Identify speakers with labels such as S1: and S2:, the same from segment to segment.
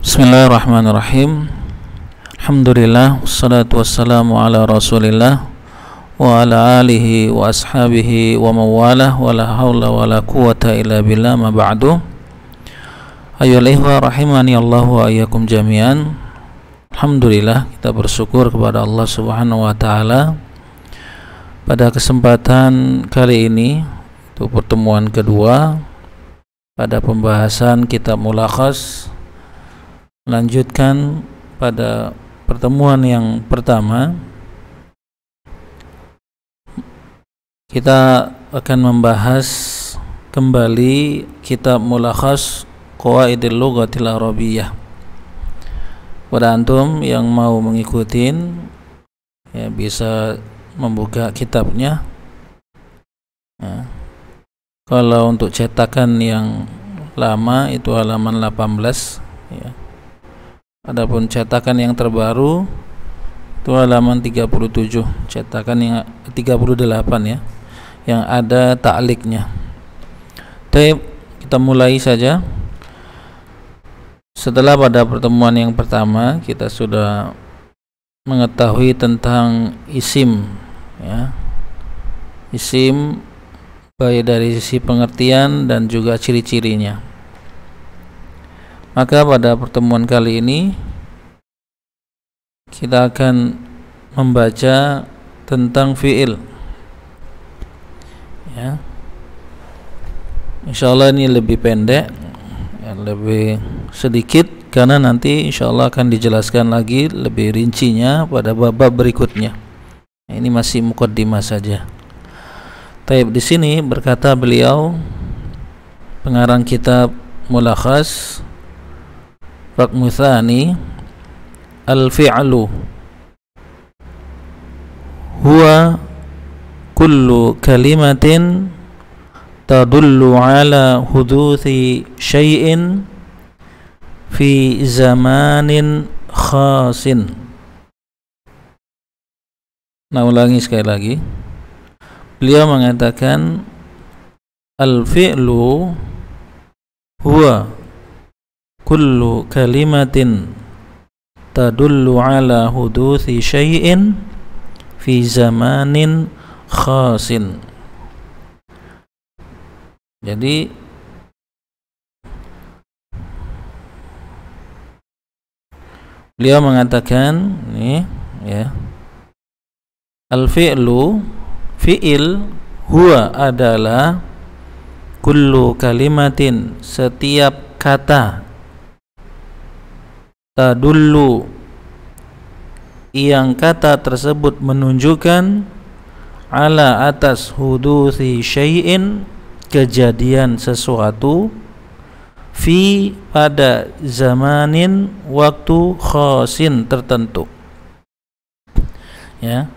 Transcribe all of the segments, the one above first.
S1: Bismillahirrahmanirrahim. Alhamdulillah, wassalatu wassalamu ala Rasulillah wa ala alihi wa ashabihi wa mawalah, wa la hawla wa la quwata illa billah, ma ba'du. Ayyuhal ikhwah rahimani Allah wa iyyakum jami'an. Alhamdulillah, kita bersyukur kepada Allah Subhanahu wa taala pada kesempatan kali ini, itu pertemuan kedua pada pembahasan kitab Mulakhas. Lanjutkan pada pertemuan yang pertama, kita akan membahas kembali kitab Mulakhas Qawaidil Lughatil Arabiyyah. Pada antum yang mau mengikuti, ya, bisa membuka kitabnya. Ya. Kalau untuk cetakan yang lama itu halaman 18, ya. Adapun cetakan yang terbaru itu halaman 37, cetakan yang 38 ya, yang ada ta'liknya. Baik, kita mulai saja. Setelah pada pertemuan yang pertama kita sudah mengetahui tentang isim, ya. Isim baik dari sisi pengertian dan juga ciri-cirinya. Maka pada pertemuan kali ini kita akan membaca tentang fi'il, ya. Insyaallah ini lebih pendek, ya, lebih sedikit, karena nanti insyaallah akan dijelaskan lagi lebih rincinya pada bab-bab berikutnya. Ini masih muqaddimah saja. Taib, di sini berkata beliau, pengarang kitab Mulakhas, Raqmu tsani, al-fi'lu huwa kullu kalimatin tadullu ala huduthi syai'in fi zamanin khasin. Nah, ulangi sekali lagi. Beliau mengatakan al-fi'lu huwa kullu kalimatin tadullu ala huduthi syai'in fi zamanin khasin. Jadi beliau mengatakan ini, ya, al-fi'lu, fi'il, huwa adalah kullu kalimatin, setiap kata, tadullu, yang kata tersebut menunjukkan, ala, atas, huduthi syai'in, kejadian sesuatu, fi, pada, zamanin, waktu, khasin, tertentu, ya.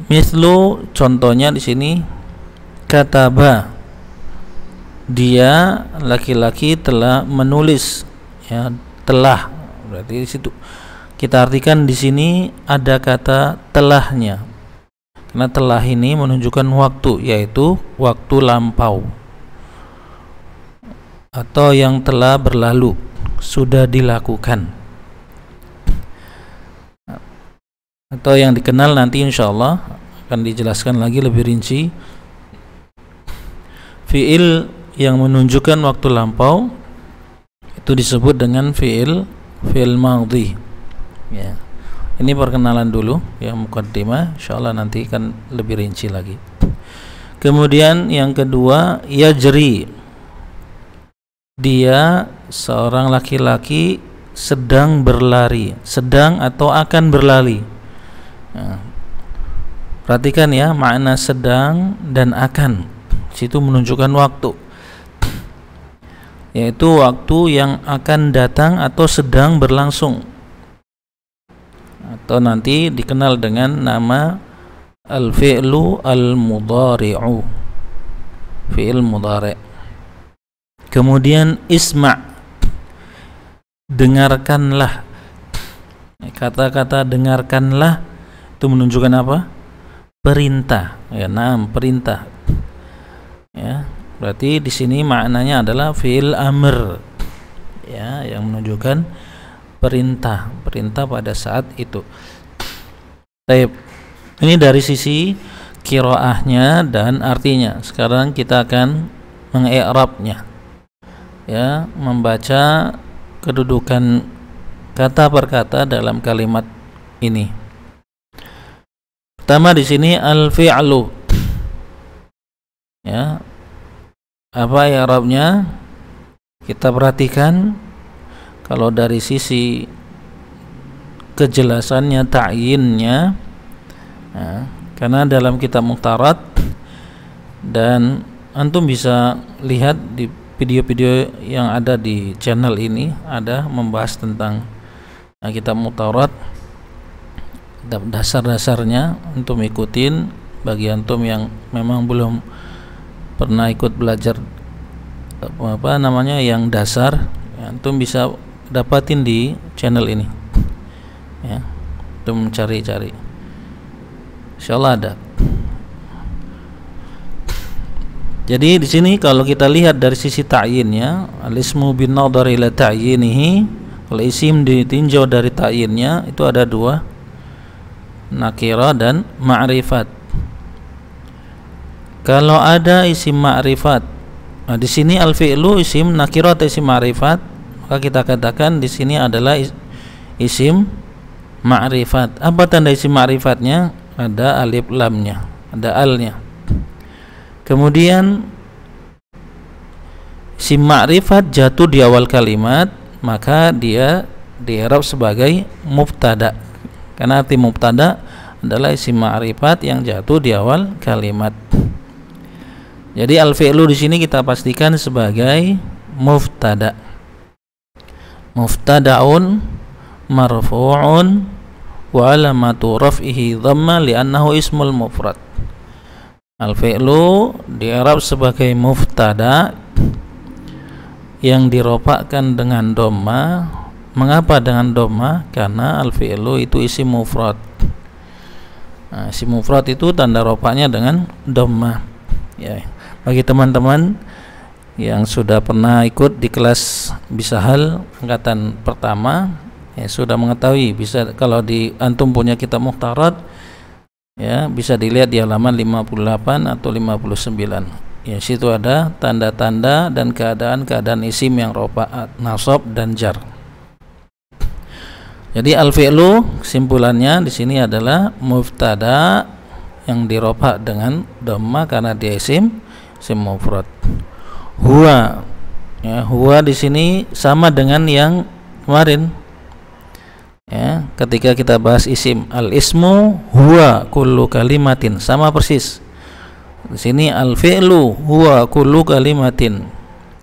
S1: Mislu, contohnya di sini, kataba, dia laki-laki telah menulis, ya, telah, berarti di situ kita artikan di sini ada kata telahnya, karena telah ini menunjukkan waktu, yaitu waktu lampau atau yang telah berlalu, sudah dilakukan, atau yang dikenal nanti insyaallah akan dijelaskan lagi lebih rinci. Fi'il yang menunjukkan waktu lampau itu disebut dengan fi'il madhi, ya. Ini perkenalan dulu, ya, muqaddimah, insyaallah nanti kan lebih rinci lagi. Kemudian yang kedua, yajri, dia seorang laki-laki sedang berlari, sedang atau akan berlari, ya. Perhatikan ya, makna sedang dan akan, situ menunjukkan waktu, yaitu waktu yang akan datang atau sedang berlangsung, atau nanti dikenal dengan nama al-fi'lu al-mudhari'u, fi'il mudhari'. Kemudian isma', dengarkanlah. Kata-kata dengarkanlah itu menunjukkan apa? Perintah, ya, perintah, ya. Berarti di sini maknanya adalah fi'il amr, ya, yang menunjukkan perintah pada saat itu. Baik, ini dari sisi qiraahnya dan artinya. Sekarang kita akan mengi'rabnya, ya, membaca kedudukan kata per kata dalam kalimat ini. Pertama di sini al-fi'lu, ya, apa i'rabnya? Kita perhatikan kalau dari sisi kejelasannya, ta'yinnya, ya, karena dalam kitab Muqtarat, dan antum bisa lihat di video-video yang ada di channel ini, ada membahas tentang kitab Muqtarat, dasar-dasarnya antum ikutin. Bagi antum yang memang belum pernah ikut belajar yang dasar, ya, antum bisa dapatin di channel ini, ya, antum mencari-cari, insyaallah ada. Jadi di sini kalau kita lihat dari sisi ta'yinnya, al-ismu bin nadhar ila ta'yinihi, kalau isim ditinjau dari ta'yinnya itu ada dua, nakirah dan ma'rifat. Kalau ada isim ma'rifat, nah di sini al-fi'lu isim nakirah atau isim ma'rifat, maka kita katakan di sini adalah isim ma'rifat. Apa tanda isim ma'rifatnya? Ada alif lamnya, ada alnya. Kemudian isim ma'rifat jatuh di awal kalimat, maka dia di-i'rab sebagai mubtada. Karena arti mubtada adalah isim ma'rifat yang jatuh di awal kalimat. Jadi al-fi'lu di sini kita pastikan sebagai mubtada. Mubtada'un marfu'un wa alamatu raf'ihi dhamma li'annahu ismul mufrad. Al-fi'lu di-i'rab sebagai mubtada yang dirofakkan dengan dhamma. Mengapa dengan dhamma? Karena al-fi'lu itu isim mufrad. Nah, isim mufrad itu tanda rofaknya dengan dhamma. Ya, bagi teman-teman yang sudah pernah ikut di kelas Bisahal angkatan pertama, ya, sudah mengetahui, bisa kalau di antum punya kitab Muqtarat, ya, bisa dilihat di halaman 58 atau 59. Ya, situ ada tanda-tanda dan keadaan-keadaan isim yang rofa, nasab dan jar. Jadi al-fi'lu kesimpulannya di sini adalah mubtada yang dirofa dengan dhamma karena dia isim mufrad. Huwa, ya, huwa di sini sama dengan yang kemarin, ya, ketika kita bahas isim, al-ismu huwa kullu kalimatin, sama persis. Di sini al-fi'lu huwa kullu kalimatin,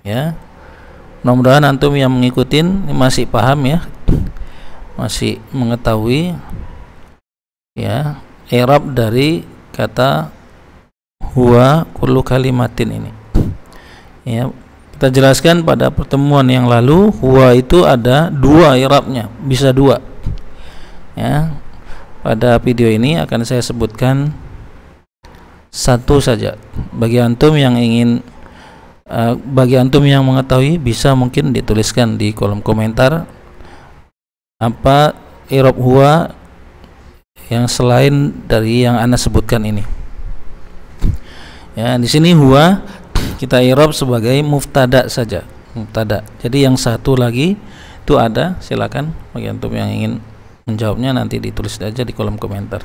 S1: ya. Mudah-mudahan antum yang mengikutin masih paham, ya, masih mengetahui, ya, i'rab dari kata huwa kullu kalimatin ini. Ya, kita jelaskan pada pertemuan yang lalu, huwa itu ada dua i'rabnya, bisa dua. Ya, pada video ini akan saya sebutkan satu saja. Bagi antum yang ingin, bagi antum yang mengetahui, bisa mungkin dituliskan di kolom komentar apa i'rab huwa yang selain dari yang ana sebutkan ini. Ya, di sini huwa kita i'rab sebagai mubtada saja, mubtada. Jadi yang satu lagi itu ada, silakan bagi antum yang ingin menjawabnya nanti ditulis aja di kolom komentar.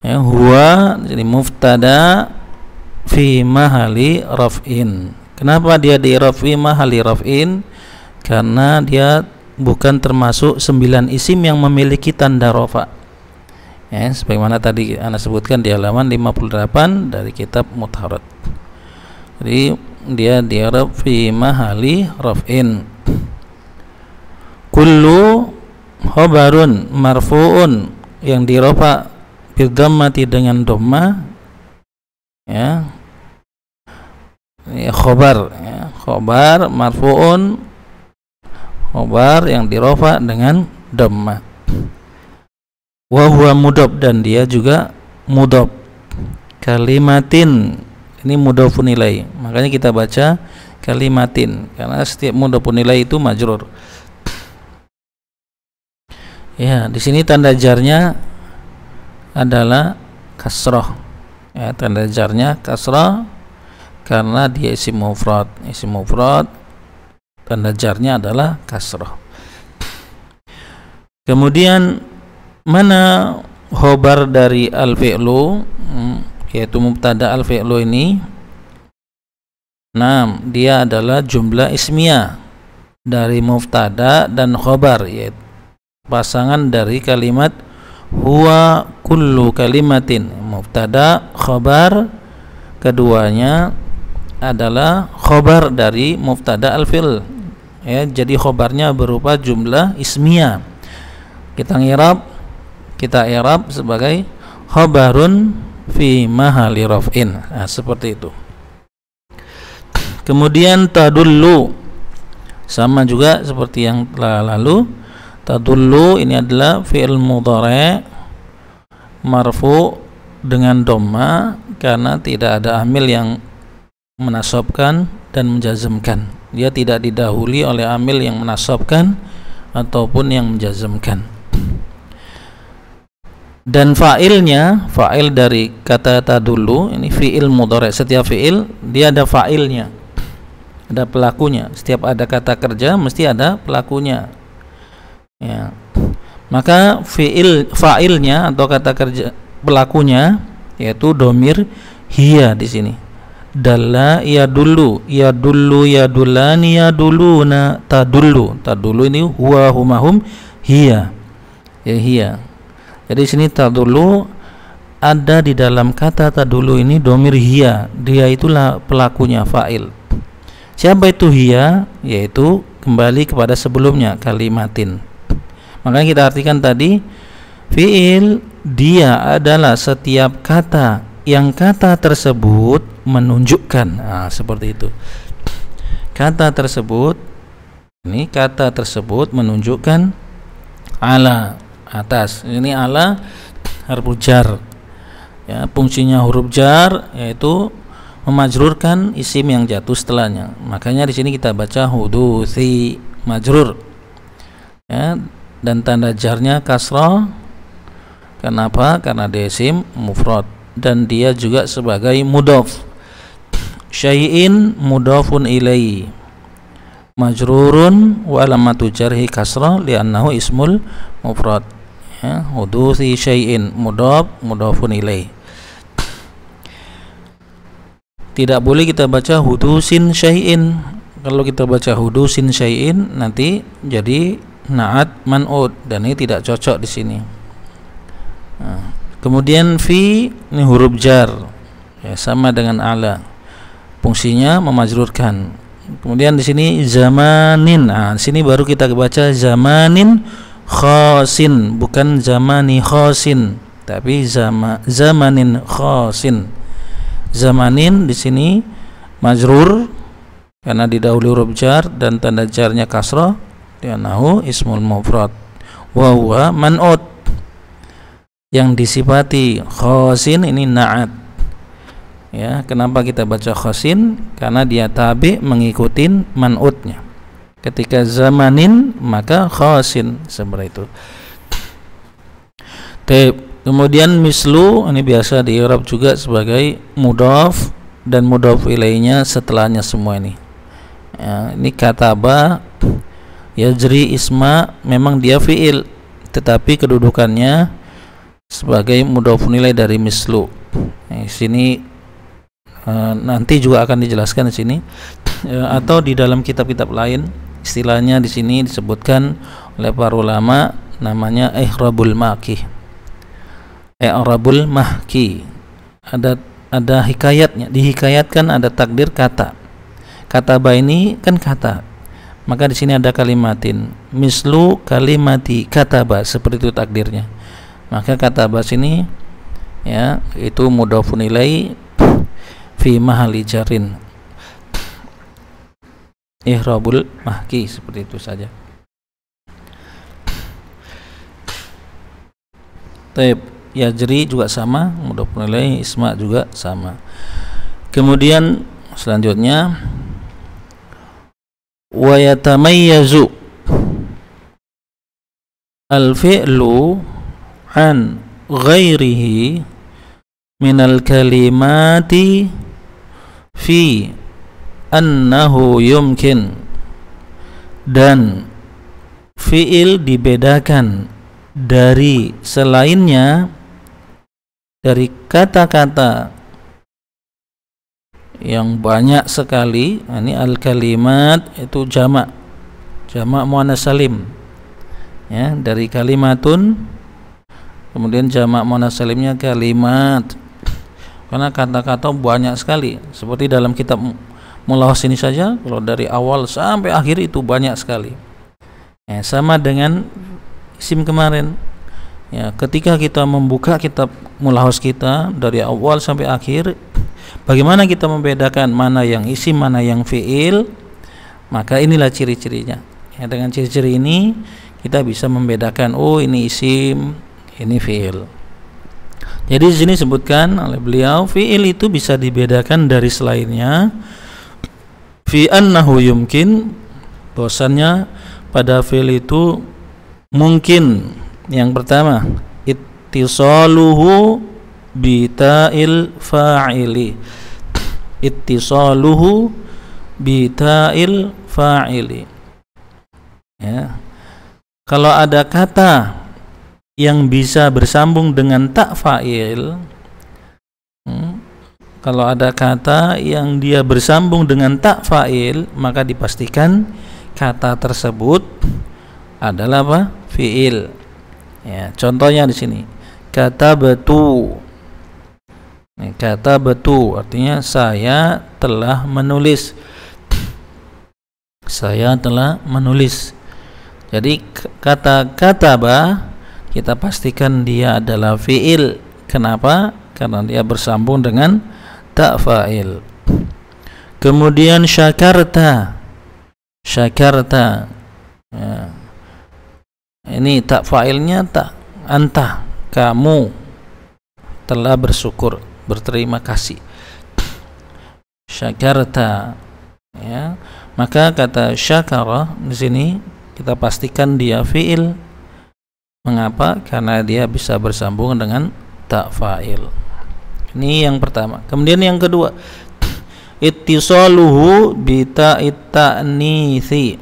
S1: Ya, huwa jadi mubtada fi mahali raf'in. Kenapa dia di i'rab fi mahali raf'in? Karena dia bukan termasuk 9 isim yang memiliki tanda rafa. Ya, sebagaimana tadi Anda sebutkan di halaman 58 dari kitab Muqtarat. Jadi dia di-i'rab fi mahali raf'in. Kullu khabarun marfu'un, yang dirafa bi dhammati dengan dhamma, ya. Ya, khabar, ya, khabar marfu'un, khabar yang dirafa dengan dhamma. Wa huwa mudhaf, dan dia juga mudhaf. Kalimatin ini mudhafun ilaih, makanya kita baca kalimatin, karena setiap mudhofun ilaih itu majrur. Ya, di sini tanda jarnya adalah kasrah. Ya, tanda jarnya kasrah karena dia isim mufrad. Isim mufrad tanda jarnya adalah kasrah. Kemudian mana khobar dari al-fi'lu, yaitu mubtada al-fi'lu ini? Nah, dia adalah jumlah ismiyah dari mubtada dan khobar, yaitu pasangan dari kalimat huwa kullu kalimatin. Mubtada khobar, keduanya adalah khobar dari mubtada al-fi'l. Ya, jadi khobarnya berupa jumlah ismiyah. Kita i'rab sebagai khobarun fi mahali raf'in. Nah, seperti itu. Kemudian tadullu, sama juga seperti yang telah lalu. Tadullu ini adalah fi'il mudhari' marfu dengan dhamma karena tidak ada amil yang menasabkan dan menjazmkan. Dia tidak didahului oleh amil yang menasabkan ataupun yang menjazmkan. Dan fa'ilnya, fa'il dari kata tadullu ini fi'il mudhari'. Setiap fi'il dia ada fa'ilnya, ada pelakunya. Setiap ada kata kerja mesti ada pelakunya. Ya. Maka fa'ilnya atau kata kerja pelakunya yaitu domir hiya di sini. Dalla yadullu, yadullu yadullani yadulluna, tadullu. Tadullu ini huwa humahum hiya. Ya, hiya. Jadi sini tadullu ada di dalam kata tadullu ini domir hiya. Dia itulah pelakunya, fa'il. Siapa itu hiya? Yaitu kembali kepada sebelumnya, kalimatin. Makanya kita artikan tadi, fi'il dia adalah setiap kata yang kata tersebut menunjukkan. Nah, seperti itu. Kata tersebut, ini kata tersebut menunjukkan ala, atas. Ini ala huruf jar. Ya, fungsinya huruf jar yaitu memajrurkan isim yang jatuh setelahnya. Makanya di sini kita baca hudusi majrur. Ya, dan tanda jarnya kasrah. Kenapa? Karena dia isim mufrad dan dia juga sebagai mudhaf. Syai'in mudhafun ilaihi majrurun wa alamatu jarhi kasrah li'annahu ismul mufrad. Ya, hudusi syai'in mudhaf mudhafun ilaihi. Tidak boleh kita baca hudusin syai'in. Kalau kita baca hudusin syai'in nanti jadi na'at man'ud dan ini tidak cocok di sini. Nah, kemudian fi ini huruf jar, ya, sama dengan ala, fungsinya memajrurkan. Kemudian di sini zamanin. Nah, di sini baru kita baca zamanin khasin, bukan zamani khasin, tapi zamanin khasin. Zamanin di sini majrur karena didahului huruf jar dan tanda jarnya kasrah, li'annahu ismul mufrad wa huwa man'ut. Yang disifati khasin ini na'at. Ya, kenapa kita baca khasin? Karena dia tabi mengikuti man'utnya. Ketika zamanin maka khasin, seperti itu. Kemudian mislu ini biasa di i'rab juga sebagai mudhaf dan mudhaf ilainya setelahnya semua ini. Ya, ini kataba yajri isma, memang dia fi'il tetapi kedudukannya sebagai mudhafun ilaih dari mislu. Di sini nanti juga akan dijelaskan di sini, atau di dalam kitab-kitab lain istilahnya di sini disebutkan oleh para ulama namanya i'rabul maqih. I'rabul mahki, ada hikayatnya, dihikayatkan, ada takdir kata. Kataba ini kan kata, maka di sini ada kalimatin mislu kalimati kataba, seperti itu takdirnya. Maka kataba sini ya itu mudhafun ilaih fi mahali jarin, i'rabul mahki, seperti itu saja. Taib yajri juga sama, mudhafun ilaih, isma juga sama. Kemudian selanjutnya wa yatamayyazu al-fi'lu an ghairihi minal kalimati fi annahu yumkin, dan fi'il dibedakan dari selainnya dari kata-kata yang banyak sekali. Ini al-kalimat itu jamak muannas salim ya, dari kalimatun, kemudian jamak muannas salimnya kalimat, karena kata-kata banyak sekali. Seperti dalam kitab Mulahas ini saja, kalau dari awal sampai akhir itu banyak sekali ya, sama dengan isim kemarin ya. Ketika kita membuka kitab Mulahas kita dari awal sampai akhir, bagaimana kita membedakan mana yang isim, mana yang fi'il? Maka inilah ciri-cirinya ya. Dengan ciri-ciri ini kita bisa membedakan, oh ini isim, ini fi'il. Jadi di sini sebutkan oleh beliau, fi'il itu bisa dibedakan dari selainnya fi annahu yumkin, bahwasannya pada fi'il itu mungkin. Yang pertama, ittisaluhu bita'il fa'ili, ittisaluhu bita'il fa'ili ya. Kalau ada kata yang bisa bersambung dengan tak fa'il, kalau ada kata yang dia bersambung dengan tak fa'il, maka dipastikan kata tersebut adalah apa? Fi'il ya. Contohnya di sini, kata betu. Kata betu artinya saya telah menulis. Saya telah menulis. Jadi kata kataba kita pastikan dia adalah fi'il. Kenapa? Karena dia bersambung dengan tak fa'il. Kemudian syakarta ya. Ini tak fa'ilnya tak, anta, kamu telah bersyukur, berterima kasih. Syakarta ya. Maka kata syakara di sini kita pastikan dia fi'il. Mengapa? Karena dia bisa bersambung dengan tak fa'il. Ini yang pertama. Kemudian yang kedua, ittisaluhu bi ta'it ta'nitsi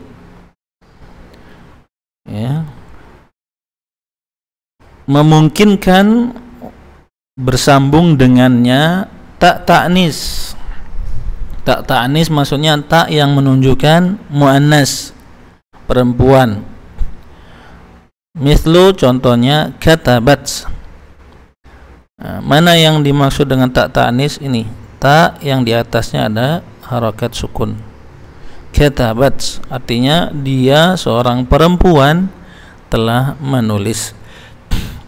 S1: ya, memungkinkan bersambung dengannya tak ta'nis. Tak ta'nis maksudnya tak yang menunjukkan muannas, perempuan. Mislu contohnya katabat. Mana yang dimaksud dengan tak ta'nis ini? Tak yang di atasnya ada harakat sukun. Katabat artinya dia seorang perempuan telah menulis.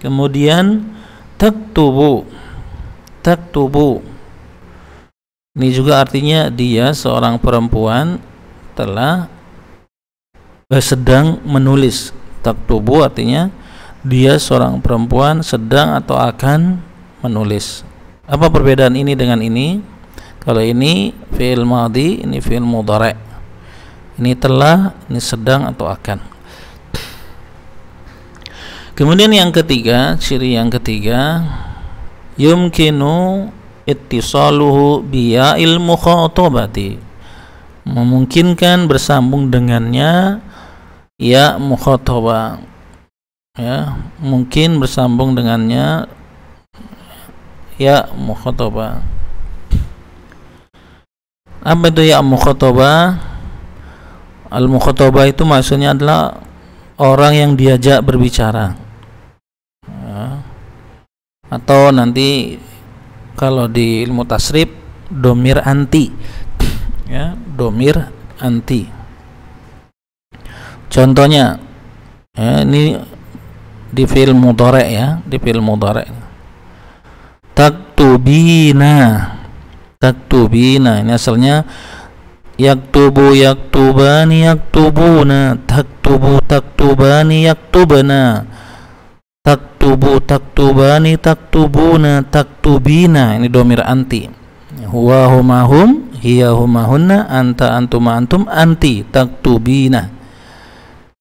S1: Kemudian taktubu. Ini juga artinya dia seorang perempuan telah sedang menulis. Taktubu artinya dia seorang perempuan sedang atau akan menulis. Apa perbedaan ini dengan ini? Kalau ini fi'il madhi, ini fi'il mudhari'. Ini telah, ini sedang atau akan. Kemudian yang ketiga, ciri yang ketiga, yumkinu ittisaluhu biya'il mukhatabati, memungkinkan bersambung dengannya ya mukhatabah ya, mungkin bersambung dengannya ya mukhatabah. Apa itu ya mukhatabah? Al mukhatabah itu maksudnya adalah orang yang diajak berbicara ya. Atau nanti kalau di ilmu tasrif domir anti ya, domir anti. Contohnya ya, ini di fi'il mudhari' ya, di fi'il mudhari'. Taktubina ini asalnya yaktubu yaktubani yaktubuna, taktubani yaktubana, taktubu taktubani taktubuna, taktubina ini domir anti Huwa huma hum, hiya huma hunna, anta antuma antum, anti taktubina.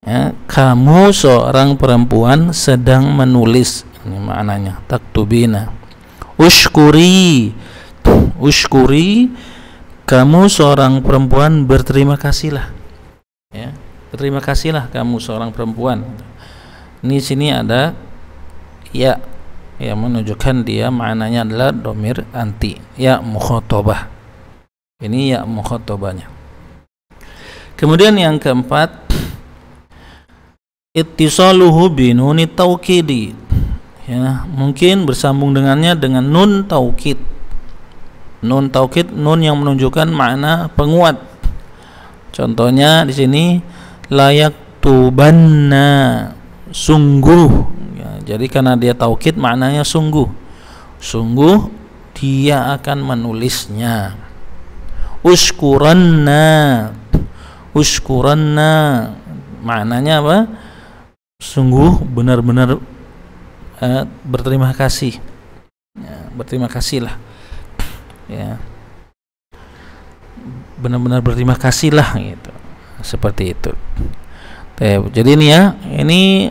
S1: Ya, kamu seorang perempuan sedang menulis. Ini maknanya taktubina. Ushkuri, ushkuri, kamu seorang perempuan berterima kasihlah. Ya, berterima kasihlah kamu seorang perempuan. Ini sini ada ya yang menunjukkan dia maknanya adalah domir anti, ya mukhatabah. Ini ya mukhatabahnya. Kemudian yang keempat, ittisaluhu binuni taukidi. Ya, mungkin bersambung dengannya dengan nun taukid. Nun taukid, nun yang menunjukkan makna penguat. Contohnya di sini layak tubanna, sungguh. Ya, jadi karena dia taukid maknanya sungguh. Sungguh dia akan menulisnya. Uskuranna, uskuranna, maknanya apa? Sungguh benar-benar berterima kasih. Ya, berterima kasihlah. Ya, benar-benar berterima kasihlah gitu. Seperti itu. Jadi ini ya, ini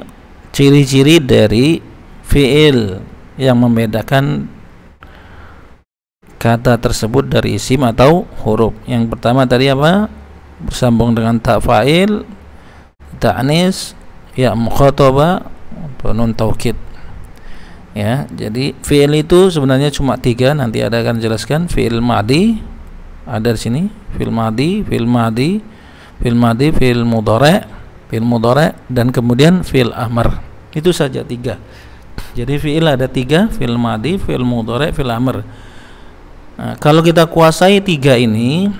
S1: ciri-ciri dari fi'il yang membedakan kata tersebut dari isim atau huruf. Yang pertama tadi apa? Bersambung dengan ta fa'il, ta'nis, ya mukhatabah, nun taukid. Ya, jadi fi'il itu sebenarnya cuma 3, nanti ada akan jelaskan. Fi'il madhi ada di sini, fi'il madhi, fi'il madhi, fi'il madhi, fi'il mudhari', fi'il mudhari', dan kemudian fi'il amr. Itu saja 3. Jadi fi'il ada 3, fi'il madhi, fi'il mudhari', fi'il amr. Nah, kalau kita kuasai 3 ini,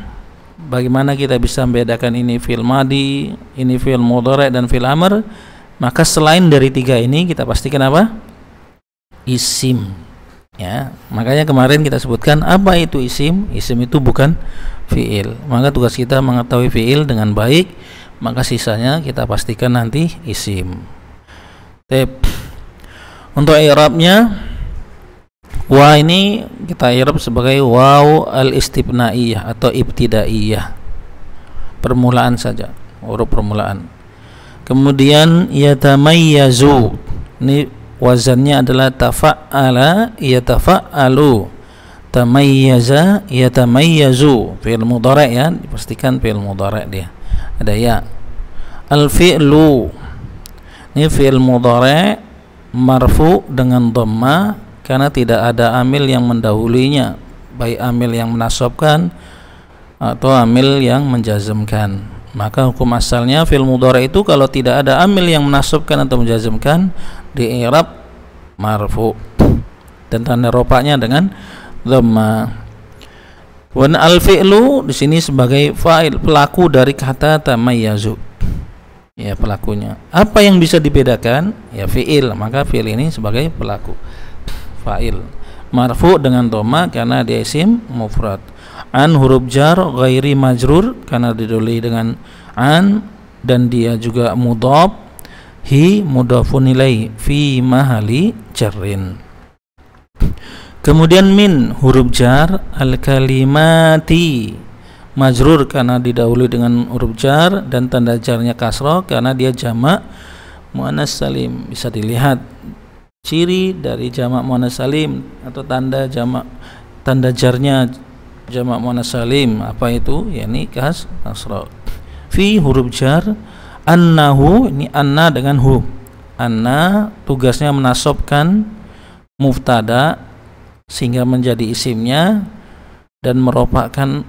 S1: bagaimana kita bisa membedakan ini fi'il madhi, ini fi'il mudhari' dan fi'il amr? Maka selain dari 3 ini kita pastikan apa? Isim. Ya, makanya kemarin kita sebutkan apa itu isim. Isim itu bukan fi'il. Maka tugas kita mengetahui fi'il dengan baik, maka sisanya kita pastikan nanti isim. Untuk i'rabnya, wa ini kita i'rab sebagai waw al-istibnaiyah atau ibtidaiyah, permulaan saja, huruf permulaan. Kemudian yatamayyazu, ini wazannya adalah tafa'ala yatafa'alu, tamayyaza yatamayyazu, fi'il mudhari' ya, dipastikan fi'il mudhari' dia. Ada ya. Al-fi'lu, ini fi'il mudhari' marfu dengan dhamma karena tidak ada amil yang mendahulunya, baik amil yang menasabkan atau amil yang menjazmkan. Maka hukum asalnya fi'il mudhari' itu kalau tidak ada amil yang menasabkan atau menjazmkan, di i'rab marfu dan tanda rofa'nya dengan dhamma. Wan al-fi'lu di sini sebagai fa'il, pelaku dari kata tamayyazu. Ya, pelakunya. Apa yang bisa dibedakan? Ya fi'il, maka fi'il ini sebagai pelaku. Fa'il. Marfu dengan dhamma karena dia isim mufrad. An huruf jar ghairi majrur karena didahului dengan an, dan dia juga mudhaf. Hi mudhafun ilaih fi mahali jarrin. Kemudian min huruf jar al kalimati majrur karena didahului dengan huruf jar dan tanda jarnya kasrah karena dia jamak muannas salim. Bisa dilihat ciri dari jamak muannas salim atau tanda jamak, tanda jarnya jamak muannas salim apa itu? Yakni kasrah. Fi huruf jar annahu, ini anna dengan hu. Anna tugasnya menasabkan mubtada sehingga menjadi isimnya dan merofakkan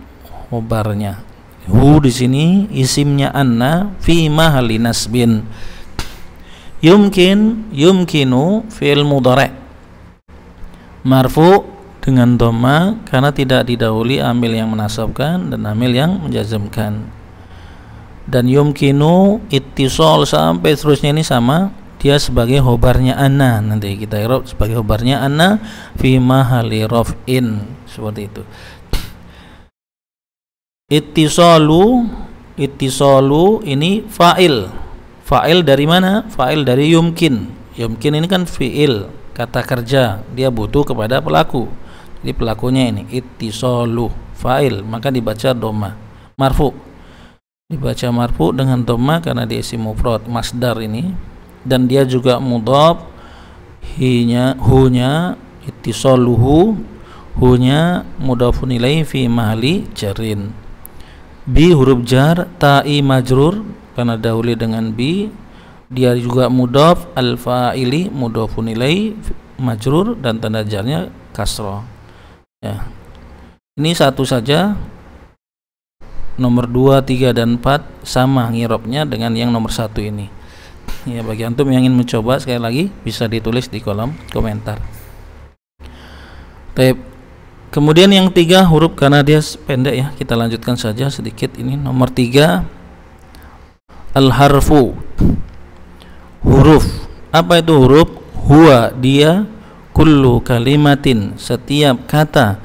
S1: khobarnya. Hu di sini isimnya anna fi mahalli nasbin. Yumkin, yumkinu fi'il mudhari' marfu dengan dhamma karena tidak didahului amil yang menasabkan dan amil yang menjazmkan. Dan yumkinu ittisal sampai seterusnya ini sama, dia sebagai khobarnya anna, nanti kita i'rab sebagai khobarnya anna fi mahalli raf'in, seperti itu. Ittisalu ini fa'il. Fa'il dari mana? Fa'il dari yumkin. Yumkin ini kan fi'il, kata kerja, dia butuh kepada pelaku. Jadi pelakunya ini ittisalu fa'il, maka dibaca dhamma. Marfu dibaca marfu dengan dhamma karena dia isim mufrad masdar ini, dan dia juga mudhaf, hunya ittisaluhu, hunya mudhafun ilaihi fi mahalli jarrin. Bi huruf jar, ta'i majrur karena dahulu dengan bi, dia juga mudhaf, al fa'ili mudhafun ilaihi majrur dan tanda jarnya kasrah. Ya. Ini satu saja. Nomor 2, 3 dan 4 sama ngirobnya dengan yang nomor 1 ini. Ya, bagi antum yang ingin mencoba sekali lagi bisa ditulis di kolom komentar. Baik. Kemudian yang 3 huruf karena dia pendek ya, kita lanjutkan saja sedikit. Ini nomor 3 al-harfu, huruf. Apa itu huruf? Huwa, dia, kullu kalimatin, setiap kata,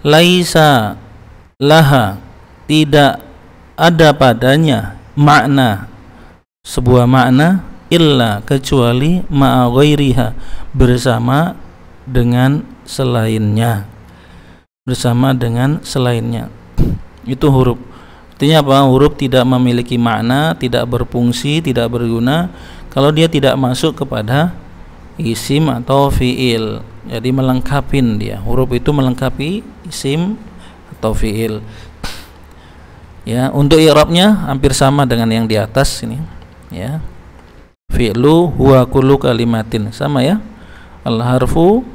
S1: laisa laha, tidak ada padanya, makna, sebuah makna, illa, kecuali, ma'a ghairiha, bersama dengan selainnya, bersama dengan selainnya. Itu huruf. Artinya apa? Huruf tidak memiliki makna, tidak berfungsi, tidak berguna kalau dia tidak masuk kepada isim atau fiil. Jadi melengkapin dia. Huruf itu melengkapi isim atau fiil. Ya, untuk i'rabnya hampir sama dengan yang di atas ini. Ya. Fi'lu huwa kullu kalimatin, sama ya. Al-harfu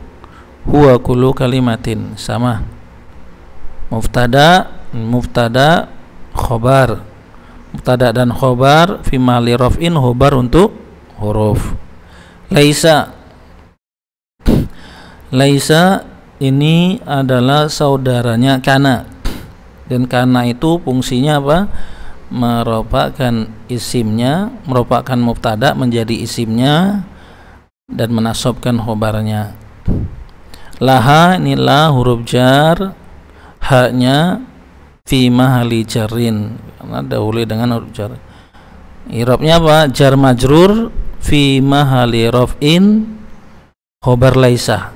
S1: huwa kullu kalimatin, sama. Mubtada, khobar. Mubtada dan khobar fi mahalli raf'in, khobar untuk huruf. Laisa ini adalah saudaranya kana, dan kana itu fungsinya apa? Merupakan isimnya, merupakan mubtada menjadi isimnya dan menasabkan khobarnya. Laha ini la huruf jar, haknya fi mahalli jarrin, karena dahulu dengan huruf jar. I'rabnya apa? Jar majrur fi mahalli raf'in, khobar laisa.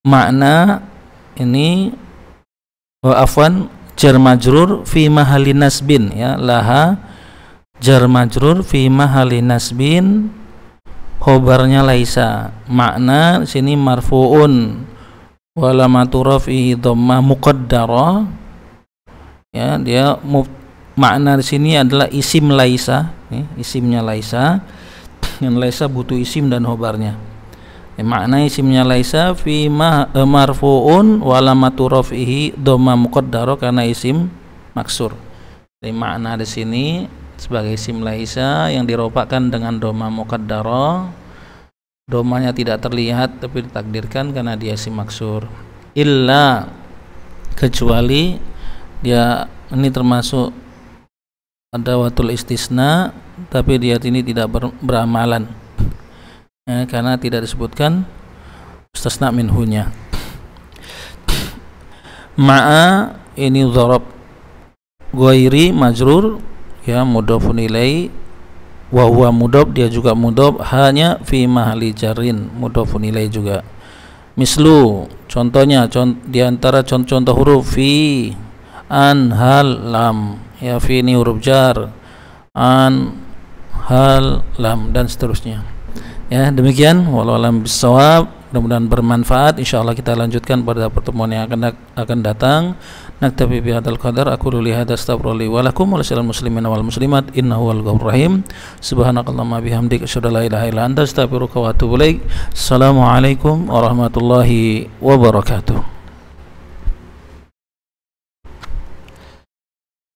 S1: Makna ini afwan, jar majrur fi mahalli nasbin, ya. Laha jar majrur fi mahalli nasbin, khobarnya laisa. Makna sini marfuun wa lamatu raf'ihi dhammah muqaddarah, ya. Dia makna di sini adalah isim laisa, ya, isimnya laisa. Yang laisa butuh isim dan khobarnya. Makna isimnya laisa fi marfuun wa lamatu raf'ihi dhamma muqaddarah karena isim maksur. Jadi makna di sini sebagai isim laisa yang dirofakkan dengan dhamma muqaddarah. Dhammanya tidak terlihat tapi ditakdirkan karena dia isim maksur. Illa, kecuali, dia ini termasuk adawatul istisna, tapi dia ini tidak beramalan. Ya, karena tidak disebutkan mustasna minhunya. Ma'a ini dzarab ghairi majrur, ya, mudhafun ilaihi, wa huwa mudhaf, dia juga mudhaf, hanya fi mahalli jarrin, mudhafun ilaihi juga. Mislu, contohnya, di antara contoh huruf fi, an, hal, lam, ya. Fi ini huruf jar, an, hal, lam, dan seterusnya. Ya, demikian, wallahu a'lam bissawab. Mudah-mudahan bermanfaat. Insyaallah kita lanjutkan pada pertemuan yang akan datang. Naktafi bihadzal qadar, aqulu li hadza astaghfirullahi wa lakum wa lisal muslimin wal muslimat innahu wal ghafurur rahim. Subhanakallahumma bihamdika asyhadu an la ilaha illa anta astaghfiruka wa atubu ilaik. Assalamualaikum warahmatullahi wabarakatuh.